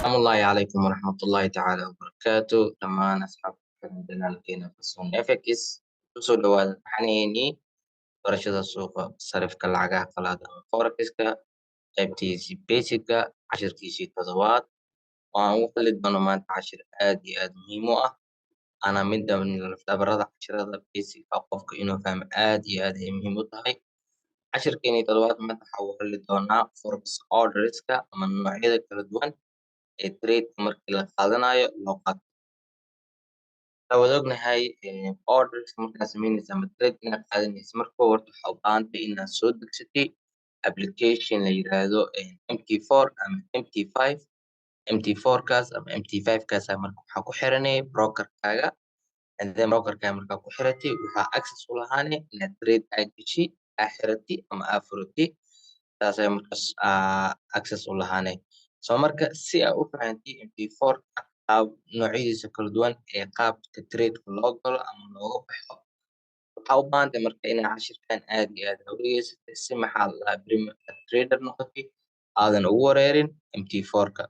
السلام الله عليكم ورحمة الله تعالى وبركاته dhammaan asxaabta janaalkeena Fasoon FX kusoo dhawaada taxanaynii barashada suuqa sarifka lacagaha qalaad ama forex-ka qaybtiisii basic-ga cashirkiisii toddobaad waan ugu fali doono maanta cashir aad iyo aad muhiim u ah ana mid lafdhabarada cashirada basic-ga qofka inuu fahmo aad iyo aad ay muhiim u tahay cashirkeenii toddobaad maanta waxaa ugu hadli doonaa forex orders-ka ama noocyada kala duwan ee trade markii la qaadanayo loo qaato waxaa wada ognahay orders markaa sameynaysa ama trade inaad qaadanaysa marka horta waxaa u baahantay inaad soo degsatay application la yiraahdo MT4 ama MT5 MT4 kaas ama MT5 kaas marka waxaa ku xiranay brokerkaaga and then brokerkaaga markaa ku xiratay waxaa access u lahaanay inaad trade aad gashi aad xiratay ama aad furatay taas ayaa markaas access u lahaanay soo marka si aad u fahantay MT4 qaab noocyadiisa kala duwan ee qaabka trade-ka loo galo ama looga baxo waxaa u baahantahay marka inaad cashirkan aad iyo aad u dhageysatay si maxaa la dhahaa beri markaad trader noqotay aadan ugu wareerin MT4-ka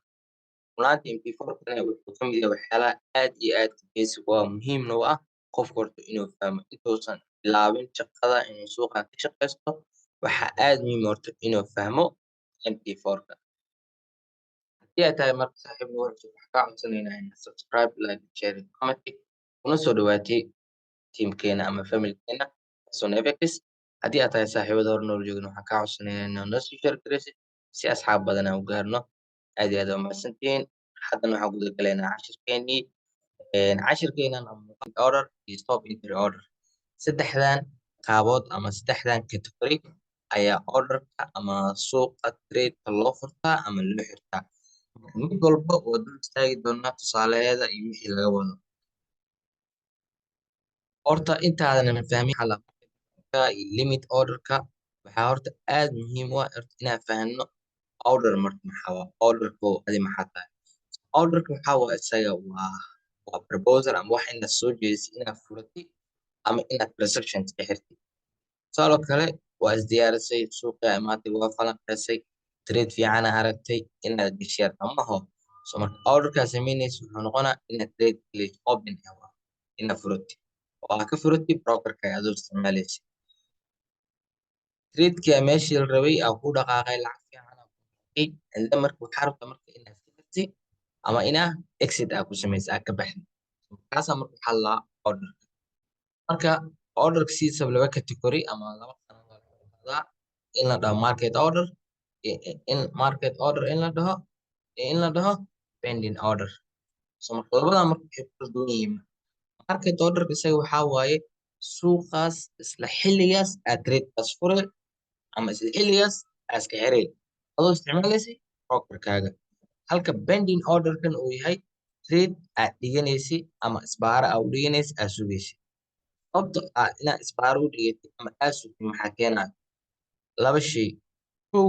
runaantii MT4-kana wuxuu ka mid yahay waxyaalaha aad iyo aad basic u ah muhiimna u ah qofka horta inuu fahmo intuusan bilaabin shaqada inuu suuqan ka shaqaysto waxaa aad muhiim horta inuu fahmo MT4-ka haddii ay tahay marka saaxiib ugu horeyso waxaan kaa codsanaynaa inaad subscribe like share and comment kuna soo dhawaatay teamkeena ama familkeena Fasoon FX haddii aad tahay saaxiibada hore noola joogin waxaan kaa codsanaynaa inaad noo sii share garaysid si asxaab badan aan u gaarno aad iyo aad waa mahadsantihiin haddana waxaan guda galaynaa cashirkeenii cashirkeenan order iyo stop entry order saddexdan qaabood ama saddexdan category ayaa orderka ama suuqa trade-ka loo furtaa ama loo xirtaa mid walba oo dul istaagi doonaa tusaalaheeda iyo wixii laga wado horta intaadan fahmin xalaqada iyo limit orderka waxaa horta aad muhiim u ah horta inaan fahno order marka maxaa waa orderka adi maxaa tahay orderka waxaa waa isaga waa proposal ama wax inaad soo jeedisay inaad furatay ama inaad transactions ka xirtay sidoo kale waa isdiyaarisay suuqa imaatay waa falanqeysay trade fiican aragtay inaad gashay amaho soo marka orderkaa samaynaysa wuxuu noqonaa inaad trade place open inaad furatay oo aad ka furatay brokerka adoo isticmaalaysa trade-kii meeshii la rabay aa ku dhaqaaqay lacag fiican aa ku dhaqaaqay and then marka waxaa rabtaa marka inaad ka tagtay ama inaa exit aa ku samaysay aa ka baxday markaasaa marka waxaa la order marka orderka sidiisaba laba category ama laba qanaad waa lagu dhaqdaa in la dhaho market order in la dhaho in la dhaho pending order so marka labadaa marka waxay kala duwan yihiin market orderka isaga waxaa waaye suuqaas isla xilligaas aad trade-kaas fure ama isla xilligaas aad iska xiray adoo isticmaalaysay brokerkaaga halka pending orderkan uu yahay trade aad dhiganaysay ama isbaara aad u dhiganaysay aad sugaysay sababta inaad isbaaro u dhigatay ama aad sugtay maxaa keenaya laba shay kow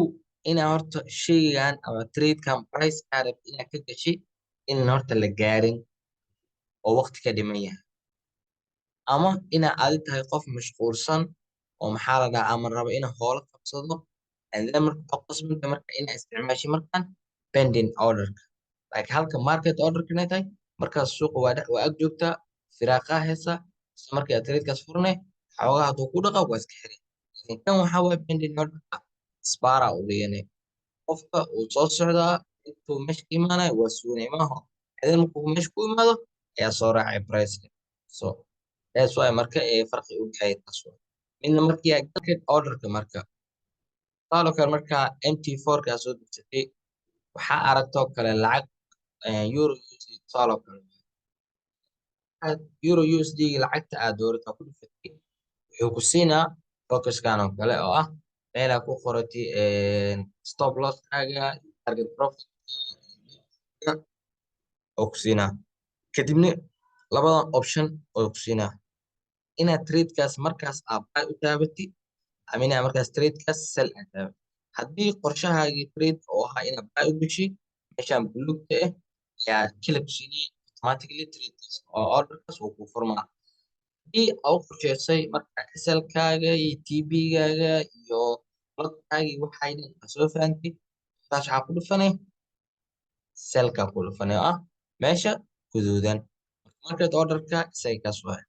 inaa horta shaygan ama trade-kan price kaa rabtay inaad ka gashay in horta la gaarin oo waqti ka dhiman yahay ama inaa adi tahay qof mashquulsan oo maxaa la dhahaa ama raba inaa hoola qabsado and then marka waxaa qasbanta marka inaa isticmaashay markan pending orderka like halka market orderka inay tahay markaas suuqa waa ag joogtaa firaaqaa heesaa isla markii aad trade-kaas furnay xoogaa hadduu ku dhaqa waa iska xiray laakiin kan waxaa waaye pending orderka isbaaraa u dhiganay qofka uu soo socdaa intuu meesha ka imaanayo waa suganay maaho hadeen markuu meesha ku imaado ayaa soo raacay price-ka so that's why marka farqi u dhexeeya taas waa midna markii aad market orderka marka sidoo kale markaa MT4 ka soo degsatay waxaa aragtoo kale lacag euro USD sidoo kale euro USD lacagta aad doorato ku dhifatay wuxuu ku siinaa focuskan oo kale oo ah meelaa ku qoratay stop loss-kaaga target profit oo ku siinaa kadibna labadan option oo ku siinaa inaad trade-kaas markaas aad buy u taabatid ama inaad markaas trade-kaas sell aad taabatid haddii qorshahaagii trade oo ahaa inaad buy u gashay meeshaan buluugta ah ayaa kala tusinay automatically trade-kaas oo orderkaas uu ku furmaa haddii aad u qorsheysay marka SL-kaaga iyo TB-gaaga iyo lodkaaga iyo waxay dhan aad soo fahantay taas waxaa ku dhufanay selka ku dhufanaya oo ah meesha guduudan. Market order-ka isaga kaas waay.